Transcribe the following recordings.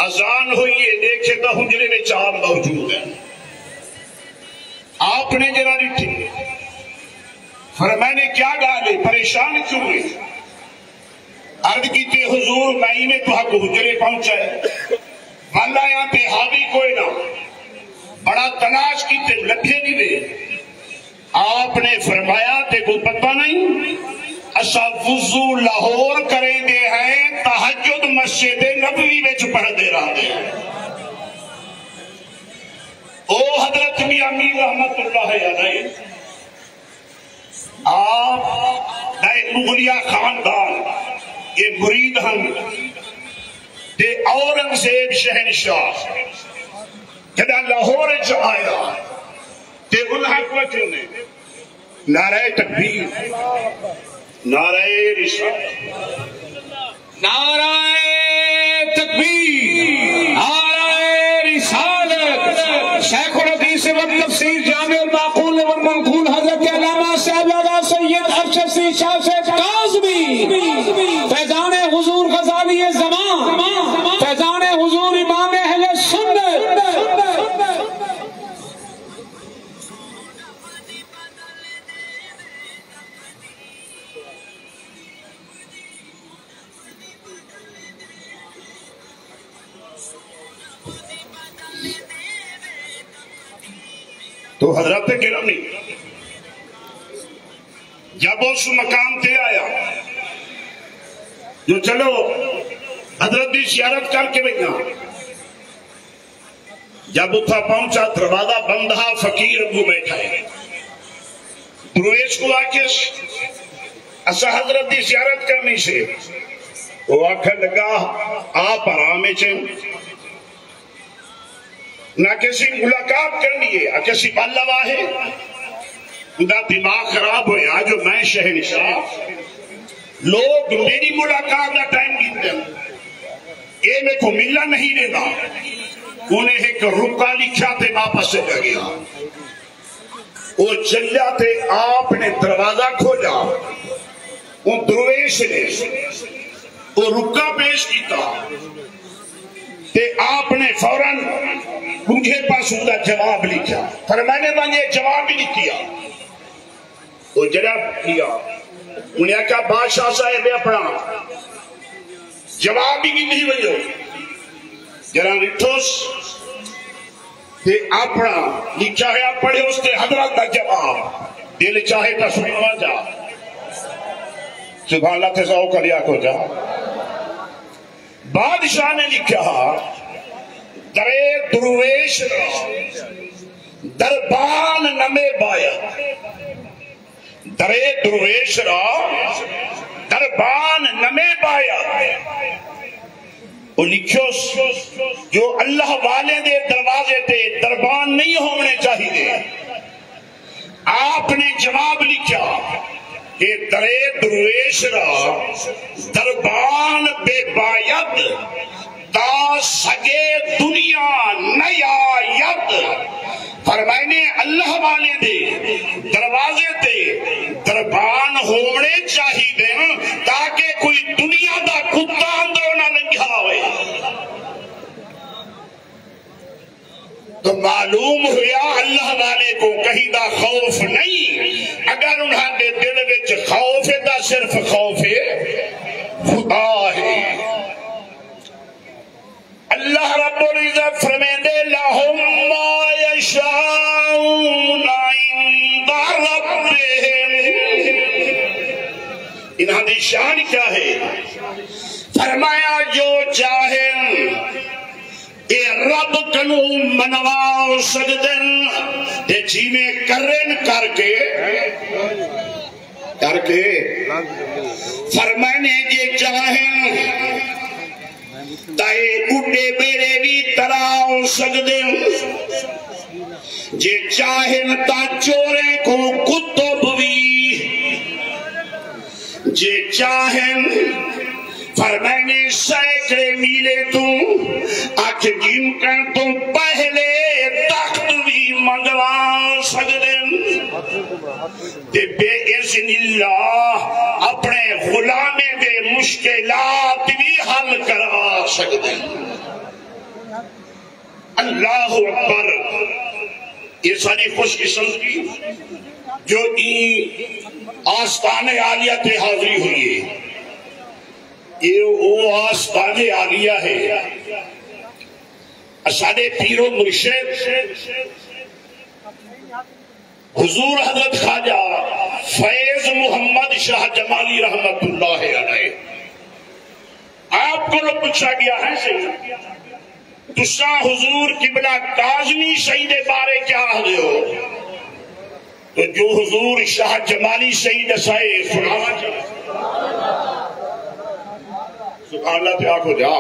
اذان ہوئی ہے دیکھے تو حجرے میں چار موجود ہیں. آپ نے جرا ڈٹھی فرمایا نے کیا گالے پریشان کیوں ہوئے؟ عرض کی تے حضور میں میں تو حق حجرے پہنچا ہے والا یہاں پہ حاوی کوئی نہ بڑا تلاش کی تے لبھے نہیں دے. آپ نے فرمایا تے کو پتہ نہیں اسا وضو لاہور کریں دے ہیں تہجد مسجد نبوی میں پڑھ دے رہا دے. او حضرت میاں میر رحمت اللہ علیہ آپ نئے مغلیہ خاندان یہ مرید ہم تے اورنگزیب شہنشاہ جدا لاہور چ آیا تے انہاں کو چنے نعرہ تکبیر نعرہ رسالت نعرہ تکبیر نعرہ رسالت شیخ الحدیث والتفسیر جامع المعقول والمنقول حضرت علامہ صاحبزادہ سید ارشد شاہ سے کاظمی فیضان حضور غزالی زمان فیضان حضور امام اہل سنت. تو حضرت گرامی جب اس مقام تے آیا جو چلو حضرت کی زیارت کر کے بھیا جب اتھا پہنچا دروازہ بندہ فقیر ابو بیٹھا ہے درویش کو آکش اسا حضرت کی زیارت کرنی سے وہ آکھر لگا آپ آرامے چین نہ کسی ملاقات کرنی ہے کسی پالوا ہے اندھا دماغ خراب ہویا جو میں شہنشاہ لوگ میری ملاقات کا ٹائم گیتے ہیں یہ میں کو ملنا نہیں دے گا انہیں ایک رکا لکھا تے واپس سے جا گیا وہ چلیا تے آپ نے دروازہ کھولا ان درویش نے وہ رکا پیش کیتا تے آپ نے فوراً مجھے پاس ان کا جواب لکھا پر میں نے یہ جواب ہی نہیں کیا وہ جناب کیا انہیں کہا بادشاہ صاحب اپنا جواب ہی نہیں وجہ جناب اٹھوس تے اپنا لکھا ہے پڑھے اس تے حضرت کا جواب دل چاہے تا سنوا جا سبحان اللہ تے ساؤ کریا کو جا. بادشاہ نے لکھا درے درویش دربان نمے بایا درے درویش را دربان نمے بایا وہ لکھو جو اللہ والے دے دروازے تے دربان نہیں ہونے چاہیے. آپ نے جواب لکھا کہ درے درویش را دربان بے باید تا سگے دنیا نیاید. فرمائنے اللہ والے دے دروازے تے دربان ہونے چاہیے تاکہ کوئی دنیا دا کتا اندروں نہ لنگھا ہوئے. تو معلوم ہوا اللہ والے کو کہیں دا خوف نہیں. اگر انہوں نے دل وچ خوف ہے دا صرف خوف خدا ہے. اللہ رب العزت فرمیندے لہم ما یشاؤون عند ربہم. انہاں دی شان کیا ہے؟ فرمایا جو چاہیں اے رب کنو منوا سجدن تے جی میں کرن کر کے فرمانے جے چاہیں تائے اڈے بیڑے بھی تراؤ سجدن جے چاہیں تا چورے کو کتب بھی جے چاہیں فرمانے سینکڑے میلے تو آنکھ گن کر تو پہلے تخت بھی منگوا سکتے تے بے اذن اللہ اپنے غلامے دے مشکلات بھی حل کروا سکتے. اللہ اکبر. یہ ساری خوش قسمتی جو آستان عالیہ تے حاضری ہوئی ہے، یہ وہ آستان عالیہ ہے. سارے پیر و مرشد حضور حضرت خواجہ فیض محمد شاہ جمالی رحمت اللہ علیہ. آپ کو پوچھا گیا ہے سے تسا حضور قبلہ کاظمی شہید بارے کیا آدھے ہو، تو جو حضور شاہ جمالی شہید سائے سنانا چاہے. سبحان اللہ پہ آنکھو جا.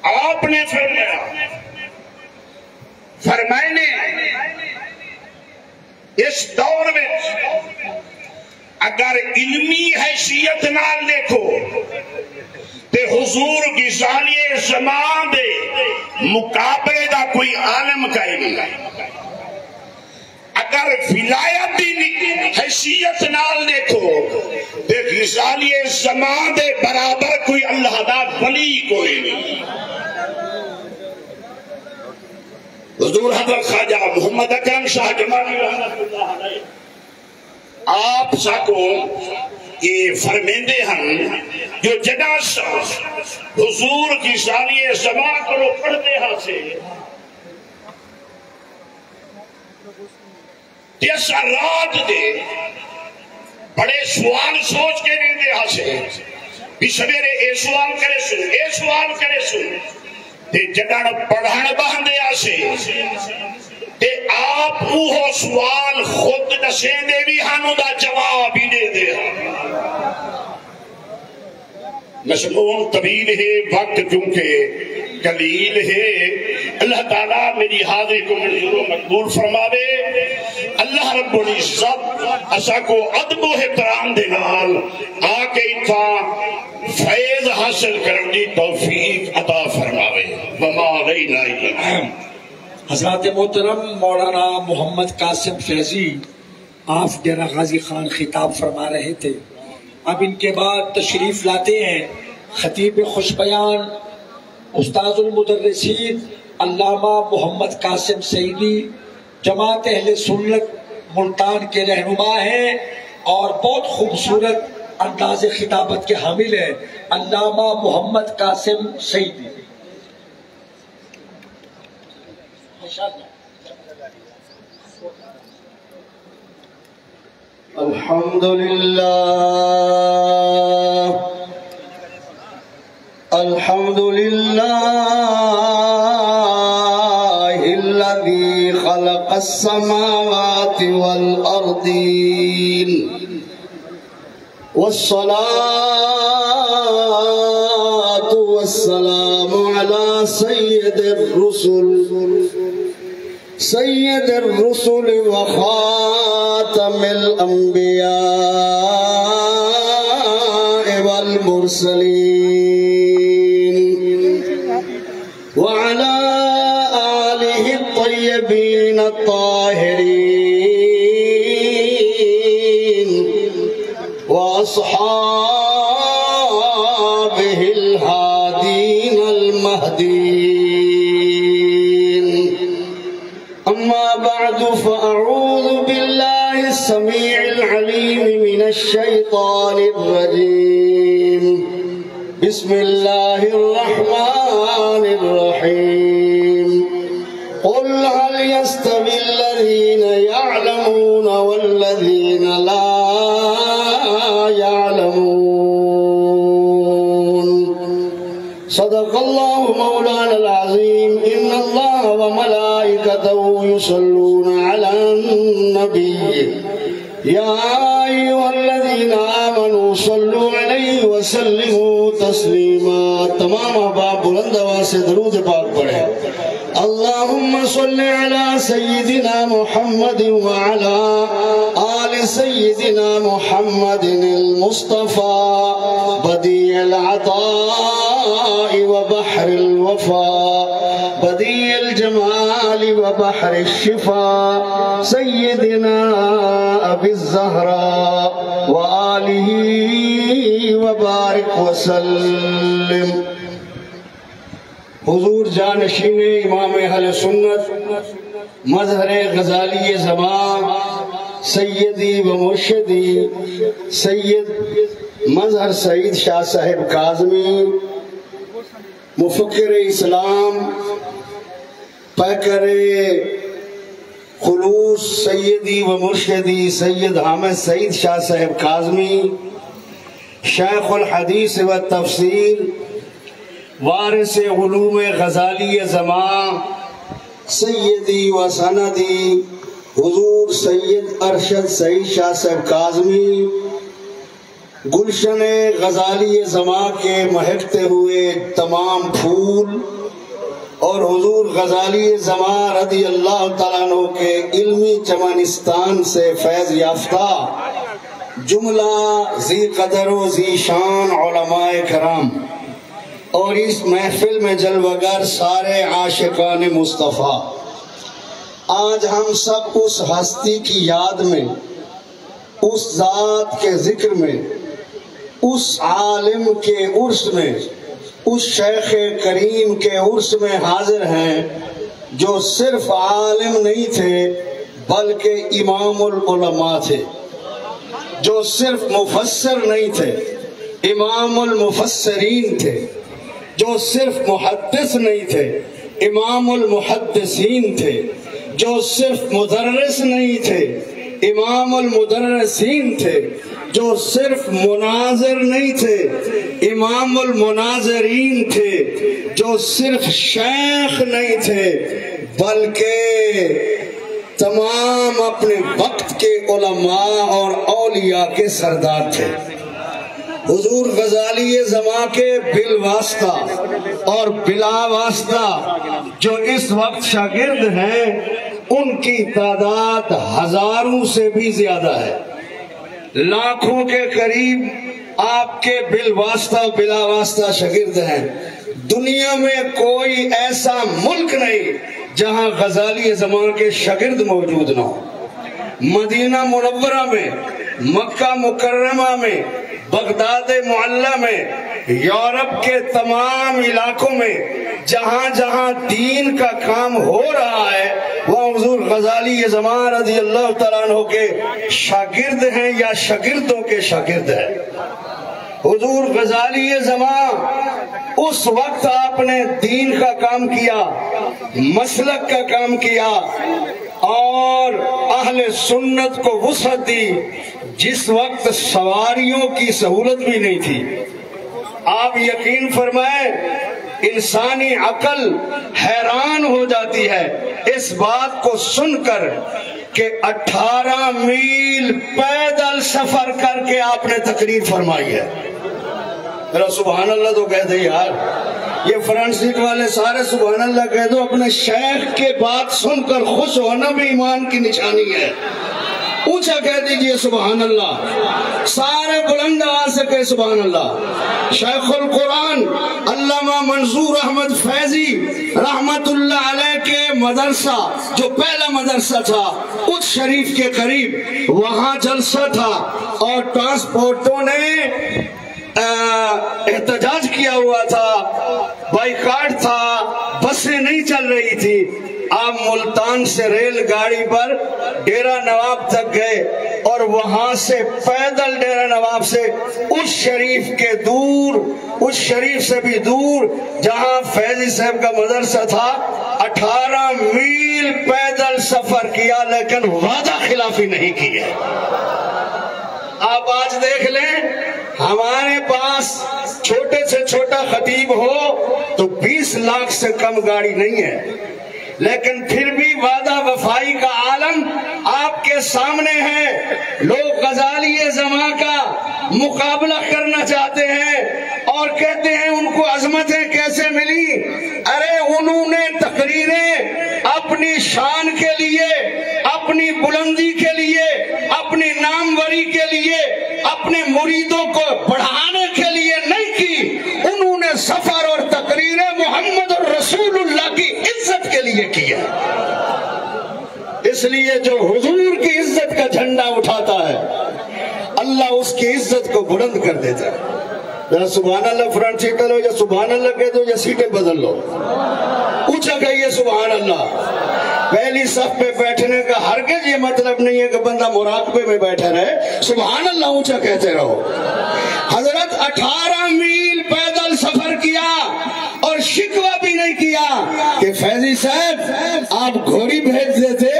آپ نے فرمائنے اس دور میں اگر علمی حیثیت نال دیکھو تے حضور غزالی زمان دے مقابلے دا کوئی عالم کہے نہیں. اگر ولایت دی حیثیت نال دیکھو تے غزالی زمان دے برابر کوئی اللہ دا ولی کوئی نہیں. حضور حضرت خواجہ محمد اکرم شاہ جمالی رحمت اللہ علیہ آپ ساکو یہ فرمیندے ہیں جو جگہ حضور کی ثانیہ زمان کو پڑھتے ہیں سے جیسا رات دے بڑے سوال سوچ کے دیندے ہیں سے بھی سویرے اے سوال کرے سن تے جگہ پڑھن باندے ہیں سے تے آپ وہ سوال خود دسیں دے بھی ہانو دا جواب ہی دے دے. مضمون طویل ہے، وقت چونکہ قلیل ہے. اللہ تعالیٰ میری حاضری کو منظور و مقبول فرماوے. اللہ رب العزت اسا کو ادب و احترام دے نال آ کے اتھا فیض حاصل کرن دی توفیق عطا فرماوے. وما علینا الا. حضرات محترم مولانا محمد قاسم فیضی آپ ڈیرہ غازی خان خطاب فرما رہے تھے. اب ان کے بعد تشریف لاتے ہیں خطیب خوش بیان استاذ المدرسین علامہ محمد قاسم سعیدی، جماعت اہل سنت ملتان کے رہنما ہیں اور بہت خوبصورت انداز خطابت کے حامل ہیں. علامہ محمد قاسم سعیدی. الحمدللہ الذي خلق السماوات والأرضين والصلاة والسلام على سيد الرسل وخاتم الأنبياء والمرسلين وعلى آله الطيبين الطاهرين وأصحابه الهادين المهديين. أما بعد فأعوذ بالله السميع العليم من الشيطان الرجيم. بسم الله الرحمن الرحيم. قل هل يستوي الذين يعلمون والذين لا يعلمون. صدق الله مولانا العظيم. إن الله وملائكته يصلون على النبي يا أيها الذين آمنوا صلوا عليه وسلموا تسليما. تمام احباب بلند آواز سے درود پاک پڑھیں. اللهم صل على سيدنا محمد وعلى آل سيدنا محمد المصطفى بديع العطاء وبحر الوفاء بديع الجمال وبحر الشفاء سيدنا أبي الزهراء وآله وبارك وسلم. حضور جانشین امام اہل سنت مظہر غزالی زمان سیدی و مرشدی سید مظہر سعید شاہ صاحب کاظمی مفکر اسلام پیکر خلوص سیدی و مرشدی سید حامد سعید شاہ صاحب کاظمی شیخ الحدیث و تفسیر وارث علوم غزالی زمان سیدی و سندی حضور سید ارشد سعید شاہ صاحب کاظمی گلشن غزالی زمان کے مہکتے ہوئے تمام پھول اور حضور غزالی زمان رضی اللہ تعالیٰ عنہ کے علمی چمنستان سے فیض یافتہ جملہ ذی قدر و ذی شان علماء کرام اور اس محفل میں جلوگر سارے عاشقان مصطفیٰ، آج ہم سب اس ہستی کی یاد میں، اس ذات کے ذکر میں، اس عالم کے عرس میں، اس شیخ کریم کے عرس میں حاضر ہیں جو صرف عالم نہیں تھے بلکہ امام العلماء تھے، جو صرف مفسر نہیں تھے امام المفسرین تھے، جو صرف محدث نہیں تھے امام المحدثین تھے، جو صرف مدرس نہیں تھے امام المدرسین تھے، جو صرف مناظر نہیں تھے امام المناظرین تھے، جو صرف شیخ نہیں تھے بلکہ تمام اپنے وقت کے علماء اور اولیاء کے سردار تھے۔ حضور غزالی زمان کے بالواسطہ اور بلا واسطہ جو اس وقت شاگرد ہیں ان کی تعداد ہزاروں سے بھی زیادہ ہے، لاکھوں کے قریب آپ کے بالواسطہ بلا واسطہ شاگرد ہیں۔ دنیا میں کوئی ایسا ملک نہیں جہاں غزالی زمان کے شاگرد موجود نہ ہو۔ مدینہ منورہ میں، مکہ مکرمہ میں، بغداد معلیٰ میں، یورپ کے تمام علاقوں میں جہاں جہاں دین کا کام ہو رہا ہے وہاں حضور غزالی زمان رضی اللہ تعالیٰ عنہ کے شاگرد ہیں یا شاگردوں کے شاگرد ہیں۔ حضور غزالی زمان اس وقت آپ نے دین کا کام کیا، مسلک کا کام کیا اور اہل سنت کو وسعت دی جس وقت سواریوں کی سہولت بھی نہیں تھی۔ آپ یقین فرمائیں انسانی عقل حیران ہو جاتی ہے اس بات کو سن کر کہ 18 میل پیدل سفر کر کے آپ نے تقریر فرمائی ہے۔ میرا سبحان اللہ تو کہہ دے یار، یہ فرنٹ سیٹ والے سارے سبحان اللہ کہہ دو، اپنے شیخ کے بات سن کر خوش ہونا بھی ایمان کی نشانی ہے۔ اونچا کہہ دیجئے سبحان اللہ، سارے بلند آواز سے کہے سبحان اللہ۔ شیخ القرآن علامہ منظور احمد فیضی رحمت اللہ علیہ کے مدرسہ جو پہلا مدرسہ تھا اس شریف کے قریب، وہاں جلسہ تھا اور ٹرانسپورٹوں نے احتجاج کیا ہوا تھا، بائیکاٹ تھا، بسیں نہیں چل رہی تھی۔ آپ ملتان سے ریل گاڑی پر ڈیرہ نواب تک گئے اور وہاں سے پیدل ڈیرہ نواب سے اس شریف کے دور، اس شریف سے بھی دور جہاں فیضی صاحب کا مدرسہ تھا 18 میل پیدل سفر کیا، لیکن وعدہ خلافی نہیں کی ہے۔ آپ آج دیکھ لیں ہمارے پاس چھوٹے سے چھوٹا خطیب ہو تو 20 لاکھ سے کم گاڑی نہیں ہے، لیکن پھر بھی وعدہ وفائی کا عالم آپ کے سامنے ہے۔ لوگ غزالی زمان کا مقابلہ کرنا چاہتے ہیں اور کہتے ہیں ان کو عظمتیں کیسے ملی؟ ارے انہوں نے تقریریں اپنی شان کے لیے، اپنی بلندی کے لیے، اپنی ناموری کے لیے، اپنے مریدوں کو بڑھانے کے لیے نہیں کی، انہوں نے سفر اور تقریریں محمد رسول اللہ کی عزت کے لیے کیا۔ اس لیے جو حضور کی عزت کا جھنڈا اٹھاتا ہے اللہ اس کی عزت کو بلند کر دیتا ہے۔ یا سبحان اللہ فرنٹ سیٹ لو، یا سبحان اللہ کہہ دو، یا سیٹیں بدل لو، اونچا کہیے سبحان اللہ۔ پہلی صف پہ بیٹھنے کا ہرگز یہ مطلب نہیں ہے کہ بندہ مراقبے میں بیٹھا رہے، سبحان اللہ اونچا کہتے رہو۔ حضرت 18 میل پیدل سفر کیا اور شکوہ بھی نہیں کیا کہ فیضی صاحب آپ گھوڑی بھیج دیتے،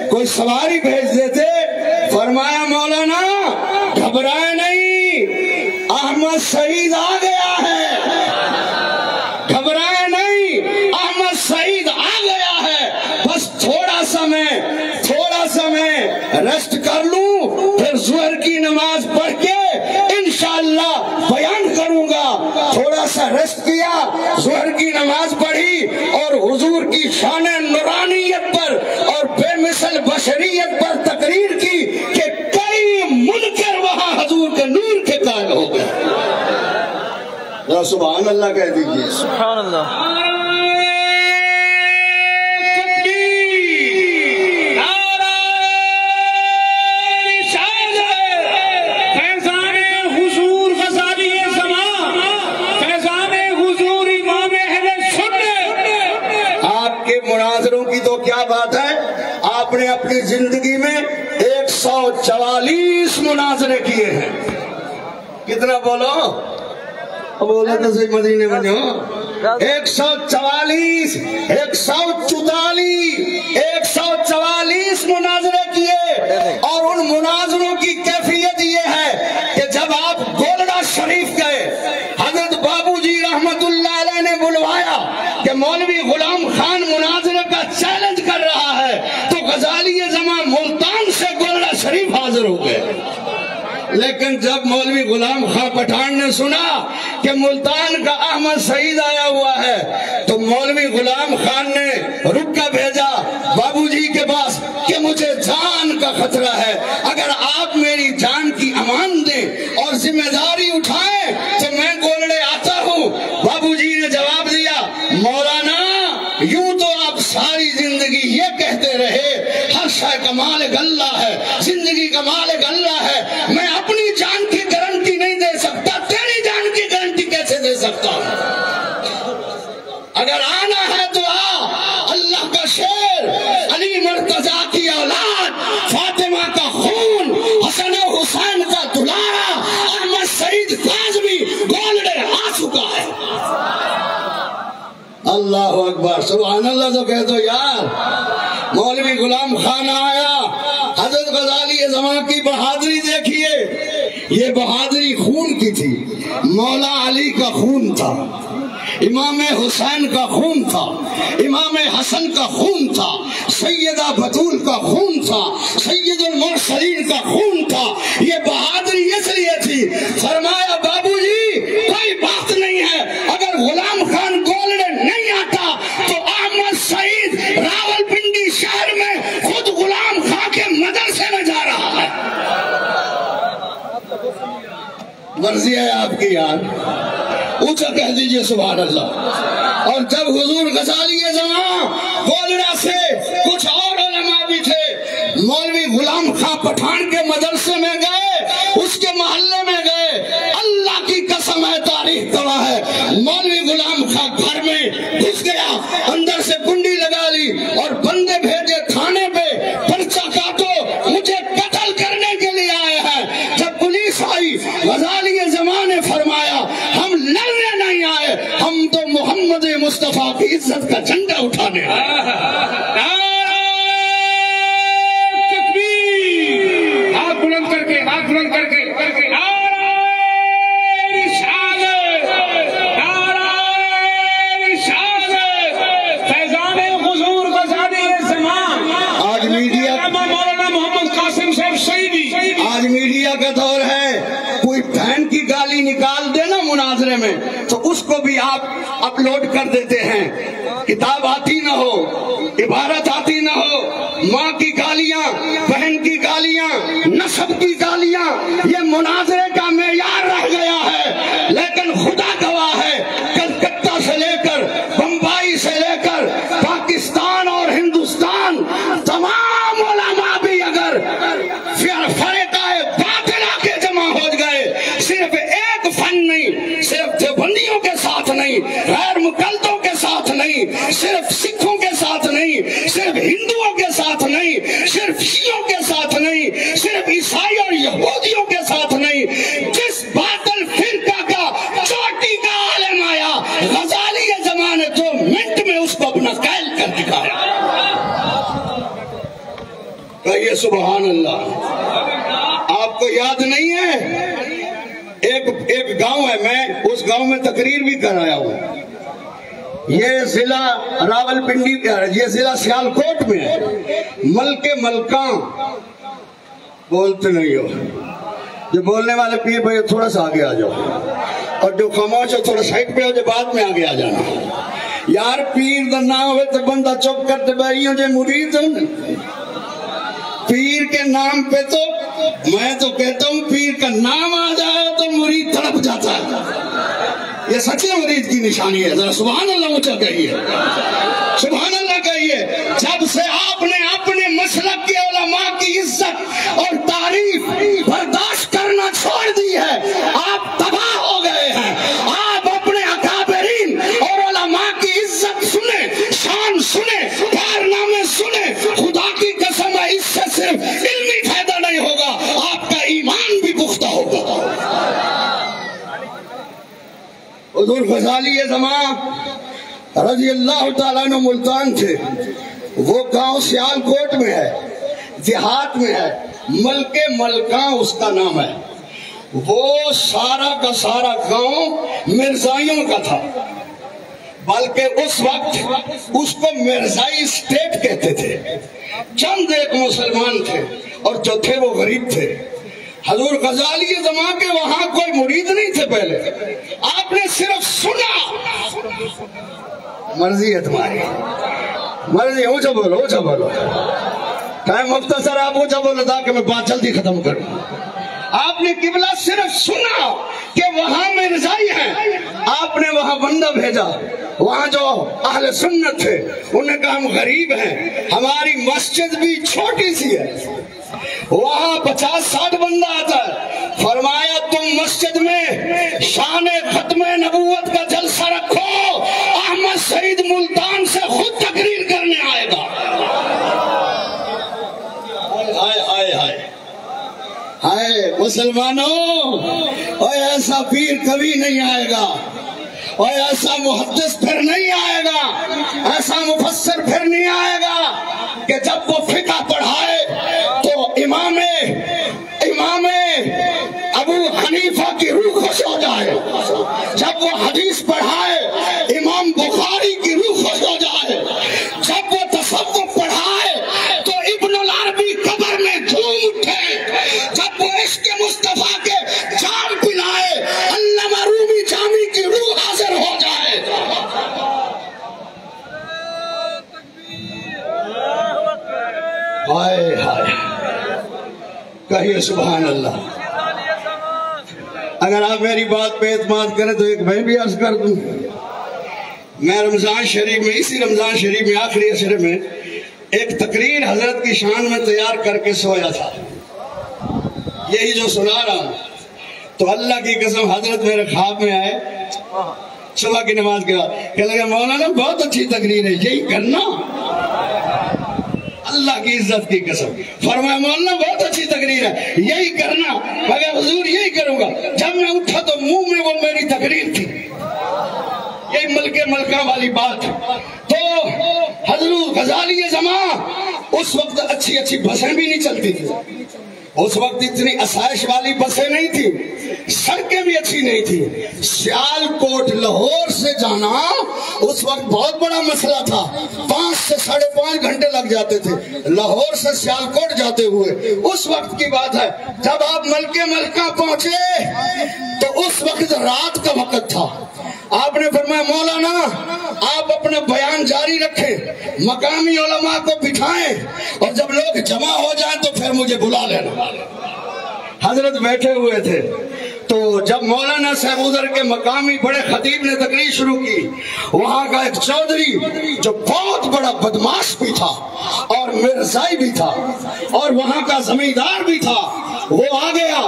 کوئی سواری بھیج دیتے۔ فرمایا مولانا گھبرائے نہیں، احمد سعید آ گیا ہے، گھبرائے نہیں، احمد سعید آ گیا ہے، بس تھوڑا سا میں ریسٹ کر لوں، پھر ظہر کی نماز پڑھ کے انشاءاللہ بیان کروں گا۔ تھوڑا سا ریسٹ کیا، ظہر کی نماز پڑھی اور حضور کی شان نورانیت پر اور بے مثل بشریت پر تقریر کی کہ کئی منکر وہاں حضور کے نور کے قائل ہو گئے۔ سبحان اللہ کہہ دیجیے۔ سبحان اللہ۔ مناظروں کی تو کیا بات ہے، آپ نے اپنی زندگی میں 144 مناظرے کیے ہیں۔ کتنا بولو تو صحیح مدینے میں جو 144 144 مناظرے کیے۔ اور ان مناظروں کی کیفیت یہ ہے کہ جب آپ گولڑا شریف گئے، حضرت بابو جی رحمت اللہ علیہ نے بلوایا کہ مولوی غلام خان مناظرے کا چیلنج کر رہا ہے، تو غزالی زمان ملتان سے گولڑا شریف حاضر ہو گئے۔ لیکن جب مولوی غلام خان پٹھان نے سنا کہ ملتان کا احمد سعید آیا ہوا ہے، تو مولوی غلام خان نے رکا بھیجا بابو جی کے پاس کہ مجھے جان کا خطرہ ہے، اگر آپ میری جان کی امان دیں اور ذمہ داری اٹھائیں تو میں گولڑے آتا ہوں۔ بابو جی نے جواب دیا، مولانا یوں تو آپ ساری زندگی یہ کہتے رہے ہر شے کا مالک اللہ ہے، زندگی کا مالک اللہ ہے، میں اپنی جان کی گارنٹی نہیں دے سکتا، تیری جان کی گارنٹی کیسے دے سکتا ہوں؟ اگر آنا ہے تو آ، اللہ کا شیر، علی مرتضی کی اولاد، فاطمہ کا خون، حسن و حسین کا دلارا، احمد سعید کاظمی گولڑے آ چکا ہے۔ اللہ اکبر، سبحان اللہ تو کہہ دو یار۔ مولوی غلام خان آیا، حضرت غزالی زمان کی بہادری دیکھیے، یہ بہادری خون کی تھی، مولا علی کا خون تھا، امام حسین کا خون تھا، امام حسن کا خون تھا، سیدہ بطول کا خون تھا، سید المرسلین کا خون تھا۔ یہ بہادری اس لیے تھی، فرمایا بابو جی کوئی بات نہیں ہے، اگر غلام خان گولڑے نہیں آتا تو احمد سعید راول پنڈی شہر میں خود غلام خان کے مدرسے میں جا رہا ہے۔ مرضی ہے آپ کی یار، اونچا کہہ دیجئے سبحان اللہ۔ اور جب حضور غزالی زمان گولڑا سے کچھ اور علماء بھی تھے، مولوی غلام خان پٹھان کے مدرسے میں گئے، اس کے محلے میں گئے، اللہ کی قسم ہے تاریخ گواہ ہے، مولوی غلام خان گھر میں گھس گیا، اندر سے کنڈی لگا لی اور بندے بھیجے تھانے پہ، پرچہ کاٹو، مجھے قتل کرنے کے لیے آئے ہیں۔ جب پولیس آئی، غزالی زمان نے فرمایا ہم لڑنے نہیں آئے، ہم تو محمد مصطفیٰ کی عزت کا جھنڈا اٹھانے آئے۔ تکبیر، ہاتھ بلند کر کے، ہاتھ بلند کر کے، نعرہ رسالت، نعرہ رسالت، فیضان حضور غزالی زمان۔ آج میڈیا، مولانا محمد قاسم صاحب سعیدی، آج میڈیا کا دور ہے، کوئی بہن کی گالی نکال دے نا مناظرے میں تو اس کو بھی آپ اپلوڈ کر دیتے ہیں، کتاب آتی نہ ہو، عبارت آتی نہ ہو، ماں کی گالیاں، بہن کی گالیاں، نسب کی گالیاں، یہ مناظرے کا معیار رہ گیا ہے۔ لیکن خدا گواہ ہے، کلکتہ سے لے کر بمبئی سے لے کر پاکستان اور ہندوستان، تمام علماء بھی اگر فرقہ باطلہ کے جمع ہو گئے، صرف ایک فن نہیں، نہیں، غیر مقلدوں کے ساتھ نہیں، صرف سکھوں کے ساتھ نہیں، صرف ہندوؤں کے ساتھ نہیں، صرف شیعوں کے ساتھ نہیں، صرف عیسائی اور یہودیوں کے ساتھ نہیں، جس باطل فرقہ کا چوٹی کا عالم آیا غزالی زمان نے 2 منٹ میں اس کو اپنا قائل کر دکھایا۔ کہیے سبحان اللہ۔ آپ کو یاد نہیں ہے ایک گاؤں ہے، میں اس گاؤں میں تقریر بھی کر آیا ہوں، یہ ضلع راولپنڈی، یہ ضلع سیالکوٹ میں ہے، ملک ملکاں بولتے نہیں ہو، جو بولنے والے پیر بھائی تھوڑا سا آگے آ جاؤ، اور جو خاموش ہو تھوڑا سائٹ پہ ہو، جو بعد میں آگے آ جانا۔ یار پیر دا نہ ہوئے تو بندہ چپ کرتے بھائی جو مرید ہوں، پیر کے نام پہ تو میں تو کہتا ہوں پیر کا نام آ جائے تو مرید تڑپ جاتا ہے، یہ سچے مرید کی نشانی ہے۔ ذرا سبحان اللہ اونچا کہیے، سبحان اللہ کہیے۔ جب سے آپ نے اپنے مسلک کے علماء کی عزت اور تعریف برداشت کرنا چھوڑ دی ہے، آپ تباہ ہو گئے ہیں۔ آپ اپنے اکابرین اور علماء کی عزت سنیں، شان سنیں، کارنامے سنیں، خدا کی قسم ہے اس سے صرف علمی فائدہ نہیں ہوگا، آپ کا ایمان بھی پختہ ہوگا۔ حضور غزالی زمان رضی اللہ تعالیٰ عنہ ملتان تھے، وہ گاؤں سیالکوٹ میں ہے، دیہات میں ہے، ملک ملکاں اس کا نام ہے۔ وہ سارا کا سارا گاؤں مرزائیوں کا تھا، بلکہ اس وقت اس کو مرزائی اسٹیٹ کہتے تھے۔ چند ایک مسلمان تھے اور جو تھے وہ غریب تھے۔ حضور غزالی زمان کے وہاں کوئی مرید نہیں تھے پہلے، آپ نے صرف سنا۔ مرضی ہے تمہاری، مرضی، اونچا بولو، اونچا بولو، ٹائم مختصر، آپ اونچا بولو تاکہ میں بات جلدی ختم کروں۔ آپ نے قبلہ صرف سنا کہ وہاں مرزائی ہیں، آپ نے وہاں بندہ بھیجا، وہاں جو اہل سنت تھے انہوں نے کہا ہم غریب ہیں، ہماری مسجد بھی چھوٹی سی ہے، وہاں 50-60 بندہ آتا ہے، فرمایا تم مسجد میں شان ختم نبوت کا جلسہ رکھو، احمد سعید ملتان سے خود تقریر کرنے آئے گا۔ ہائے مسلمانوں، اور ایسا پیر کبھی نہیں آئے گا، اور ایسا محدث پھر نہیں آئے گا، ایسا مفسر پھر نہیں آئے گا کہ جب وہ فقہ پڑھائے تو امام ابو حنیفہ کی روح خوش ہو جائے، جب وہ حدیث پڑھائے امام بخاری کی روح خوش ہو جائے، جب وہ تصوف پڑھائے تو ابن العربی قبر میں جھوم اٹھے، جب وہ عشق مصطفیٰ کے جام پلائے علامہ رومی جامی کی روح حاضر ہو جائے۔ ہائے ہائے، کہیے سبحان اللہ۔ اگر آپ میری بات پہ اعتماد کریں تو ایک میں بھی عرض کر دوں، میں رمضان شریف میں، اسی رمضان شریف میں آخری عشرے میں ایک تقریر حضرت کی شان میں تیار کر کے سویا تھا، یہی جو سنا رہا ہوں، تو اللہ کی قسم حضرت میرے خواب میں آئے صبح کی نماز کے بعد، کہ لگا مولانا بہت اچھی تقریر ہے، یہی کرنا۔ اللہ کی عزت کی قسم فرمایا مولانا بہت اچھی تقریر ہے، یہی کرنا۔ مگر حضور یہی کروں گا۔ جب میں اٹھا تو منہ میں وہ میری تقریر تھی، یہی ملک ملکہ والی بات۔ تو حضرت غزالی زمان اس وقت اچھی بسیں بھی نہیں چلتی تھی، اس وقت اتنی آسائش والی بسیں نہیں تھی، سڑکیں بھی اچھی نہیں تھی۔ سیالکوٹ لاہور سے جانا اس وقت بہت بڑا مسئلہ تھا، 5 سے 5.5 گھنٹے لگ جاتے تھے لاہور سے سیالکوٹ جاتے ہوئے۔ اس وقت کی بات ہے، جب آپ ملک ملکہ پہنچے تو اس وقت رات کا وقت تھا۔ آپ نے فرمایا مولانا آپ اپنا بیان جاری رکھیں، مقامی علماء کو بٹھائیں، اور جب لوگ جمع ہو جائیں تو پھر مجھے بلا لینا۔ حضرت بیٹھے ہوئے تھے، تو جب مولانا صاحب ادھر کے مقامی بڑے خطیب نے تقریر شروع کی، وہاں کا ایک چودھری جو بہت بڑا بدماش بھی تھا اور مرزائی بھی تھا اور وہاں کا زمیندار بھی تھا، وہ آ گیا،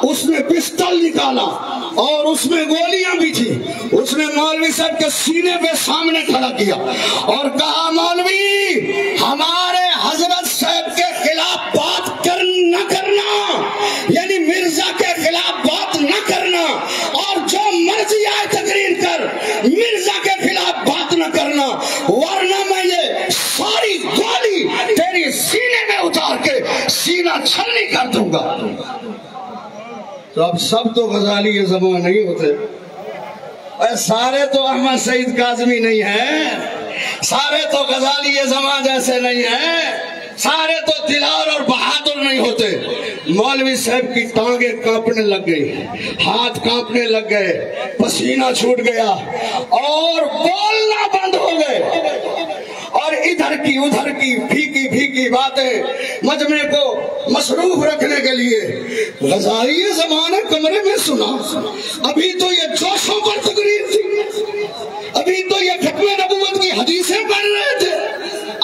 اس نے پستل نکالا اور اس میں گولیاں بھی تھی، اس نے مولوی صاحب کے سینے پہ سامنے کھڑا کیا اور کہا مولوی ہمارے حضرت صاحب کے خلاف بات نہ کرنا، یعنی مرزا کے خلاف بات نہ کرنا، اور جو مرضی آئے تقریر کر، مرزا کے خلاف بات نہ کرنا، ورنہ میں یہ ساری گولی تیری سینے میں اتار کے سینہ چھلنی کر دوں گا۔ تو اب سب تو غزالی زمان نہیں ہوتے، سارے تو احمد سعید کاظمی نہیں ہیں، سارے تو غزالی زمان جیسے نہیں ہیں، سارے تو دلار اور بہادر نہیں ہوتے۔ مولوی صاحب کی ٹانگیں کانپنے لگ گئی، ہاتھ کانپنے لگ گئے، پسینہ چھوٹ گیا اور بولنا بند ہو گئے، اور ادھر کی ادھر کی پھیکی پھیکی باتیں مجمع کو مصروف رکھنے کے لیے غزالی زمانہ کمرے میں سنا۔ ابھی تو یہ جوشوں پر تقریر تھی، ابھی تو یہ ختم نبوت کی حدیثیں پڑھ رہے تھے،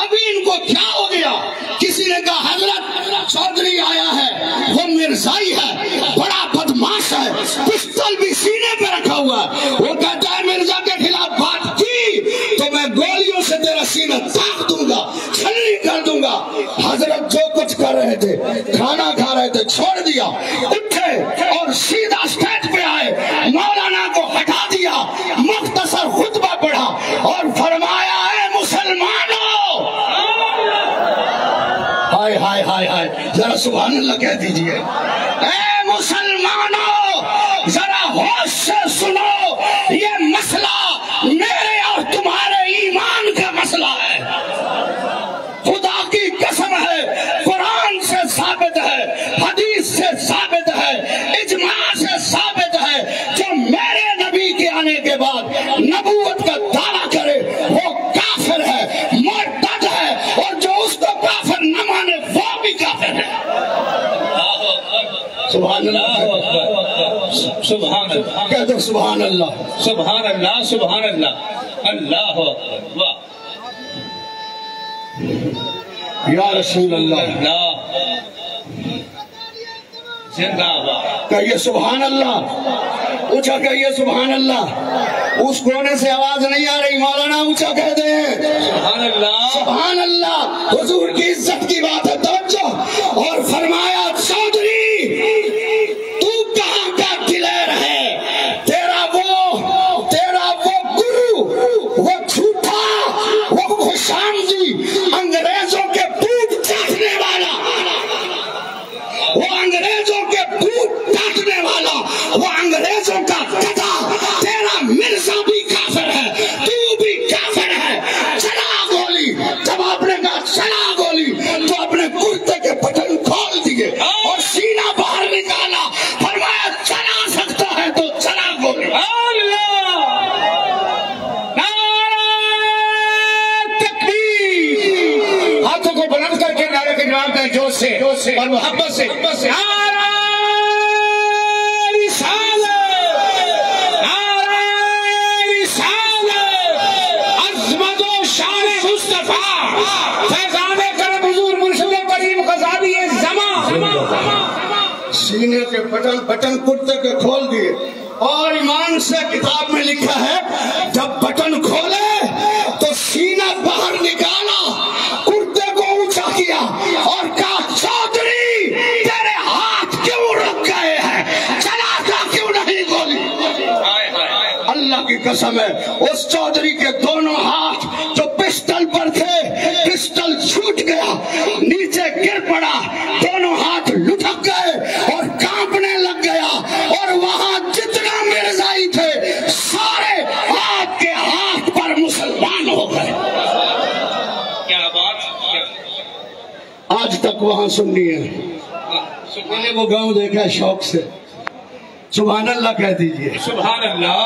ابھی ان کو کیا ہو گیا؟ کسی نے کہا حضرت چودھری آیا ہے، وہ مرزائی ہے، بڑا بدماش ہے، پستل بھی سینے پہ رکھا ہوا ہے، وہ کہتا ہے مرزا کے خلاف بات کی تو میں گولیوں سے تیرا سینہ تاک دوں گا، چھلنی کر دوں گا۔ حضرت جو کچھ کر رہے تھے، کھانا کھا رہے تھے، چھوڑ دیا، اٹھے اور سیدھا اسٹیج پہ آئے، مولانا کو ہٹا دیا، مختصر خطبہ پڑھا اور فرمایا ہے مسلمانوں، ہائے ہائے ہائے ہائے، ذرا سبحان اللہ کہہ دیجئے، اے مسلمانوں ذرا ہوش سے سنو، یہ مسئلہ میرے اور تمہارے ایمان کا مسئلہ ہے، خدا کی قسم ہے، قرآن سے ثابت ہے، حدیث سے ثابت ہے، اجماع سے ثابت ہے، جو میرے نبی کے آنے کے بعد نبوت کا دعویٰ کرے وہ کافر ہے، مرتد ہے، اور جو اس کو کافر نہ مانے وہ بھی کافر ہے۔ سبحان اللہ، سبحان اللہ، کہہ دو سبحان اللہ، سبحان اللہ، سبحان اللہ، اللہ اکبر، واہ یا رسول اللہ، اللہ زندہ باد، کہیے سبحان اللہ، اونچا کہیے سبحان اللہ۔ اس کونے سے آواز نہیں آ رہی، مولانا اونچا کہہ دیں سبحان اللہ، سبحان اللہ۔ حضور کی عزت کی بات ہے، توجہ، اور فرمایا چودھری تو کہاں کا دلیر ہے، تیرا وہ گرو، وہ جھوٹا، وہ خوشامدی، انگریزوں کے پوٹ چاٹنے والا، وہ انگریزوں کے پوٹ کاٹنے والا، وہ انگریزوں کا گدا، تیرا مرزا بھی کافر ہے، تو بھی کافر ہے، چلا گولی۔ جب آپ نے کہا چلا گولی تو اپنے کرتے کے بٹن کھول دیے اور سینہ باہر نکالا، فرمایا چلا سکتا ہے تو چلا گولی۔ اللہ، نعرہ تکبیر، ہاتھوں کو بلند کر کے نعرے کے جواب دیں جوش سے اور محبت سے، نعرہ رسالت، نعرہ رسالت، عظمت و شان مصطفیٰ، فیضان کرم حضور مرشد کریم غزالی زمان، سینے کے بٹن کرتے کے کھول دیے، اور ایمان سے کتاب میں لکھا ہے جب بٹن کھولے تو سینہ باہر نکالا، کرتے کو اونچا کیا اور کہا چودھری تیرے ہاتھ کیوں رک گئے ہیں، چلاتا کیوں نہیں گولی؟ اللہ کی قسم ہے، اس چودھری کے دونوں ہاتھ جو پسٹل پر تھے، پسٹل چھوٹ گیا، نیچے گر پڑا، دونوں ہاتھ لٹک گئے اور کانپنے لگ گیا، اور وہاں جتنا مرزائی تھے سارے آپ کے ہاتھ پر مسلمان ہو گئے۔ کیا بات، آج تک وہاں سننی ہے، میں نے وہ گاؤں دیکھا ہے شوق سے، سبحان اللہ کہہ دیجئے، سبحان اللہ،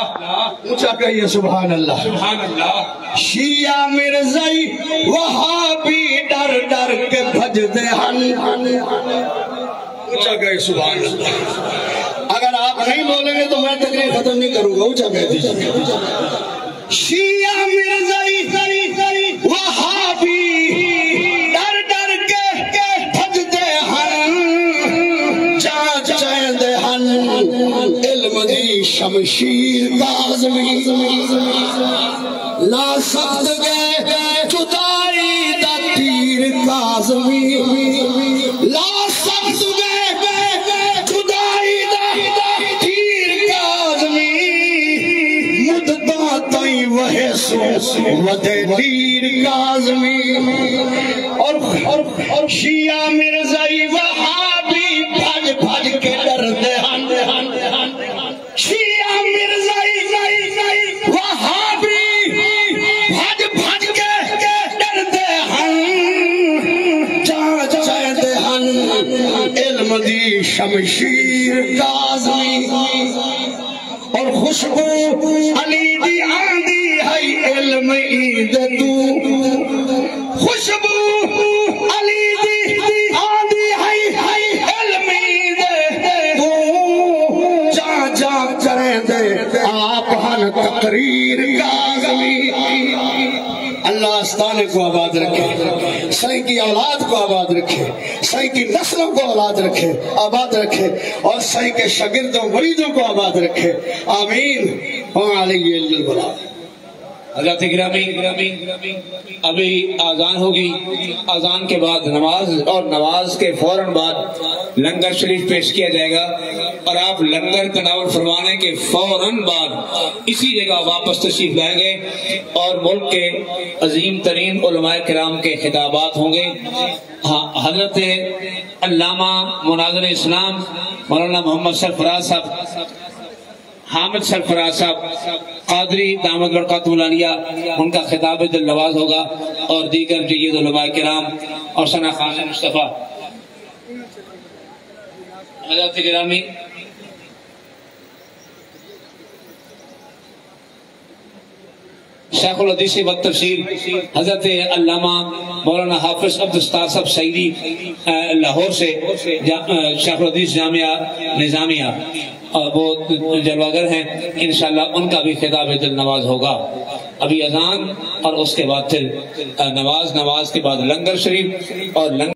اونچا کہیے سبحان اللہ۔ سبحان اللہ، شیعہ مرزائی وہابی ڈر ڈر کے بھجدے ہن، اونچا کہیے سبحان اللہ۔ اگر آپ نہیں بولیں گے تو میں تقریر ختم نہیں کروں گا، اونچا کہہ دیجئے۔ شیعہ مرزائی وہابی ڈر ڈر کے بھجدے ہن، شمشیر کاظمی لا سخت گئے جدائی دا تیر کاظمی لا سخت گئے جدائی دا تیر کاظمی مددہ تائیں وہے سو ودے تیر کاظمی اور شیعہ مرزائی وہابی بھج بھج کے ڈردے ہن شیعہ مرزائی وہابی بھج بھج کے ڈردے ہن چاہتے ہن علم دی شمشیر کاظمی اور خوشبو علی دی آندی ہے علم عید تو خوشبو علی دی آندی ہے علم عید تو جا جا کریں دے آپ ہن تقریر کاظمی اللہ آستانے کو آباد رکھے سائیں کی اولاد کو آباد رکھے سائیں کی نسلوں کو اولاد رکھے آباد رکھے اور سائیں کے شاگردوں مریدوں کو آباد رکھے آمین وعلیہ البلاد حضرات گرامی ابھی آذان ہوگی آذان کے بعد نماز اور نماز کے فوراً بعد لنگر شریف پیش کیا جائے گا اور آپ لنگر تناول فرمانے کے فوراً بعد اسی جگہ واپس تشریف لائیں گے اور ملک کے عظیم ترین علماء کرام کے خطابات ہوں گے حضرت علامہ مناظر اسلام مولانا محمد سرفراز صاحب حامد سرفراز صاحب قادری دامت برکات مولانیہ ان کا خطاب دل نواز ہوگا اور دیگر جید علماء کرام اور ثنا خان مصطفیٰ حضرات گرامی شیخ الحدیث و تفسیر حضرت علامہ مولانا حافظ عبدالستار صاحب سعیدی لاہور سے شیخ الحدیث جامعہ نظامیہ وہ جلوگر ہیں انشاءاللہ ان کا بھی خطاب دل نواز ہوگا ابھی اذان اور اس کے بعد پھر نماز کے بعد لنگر شریف اور لنگر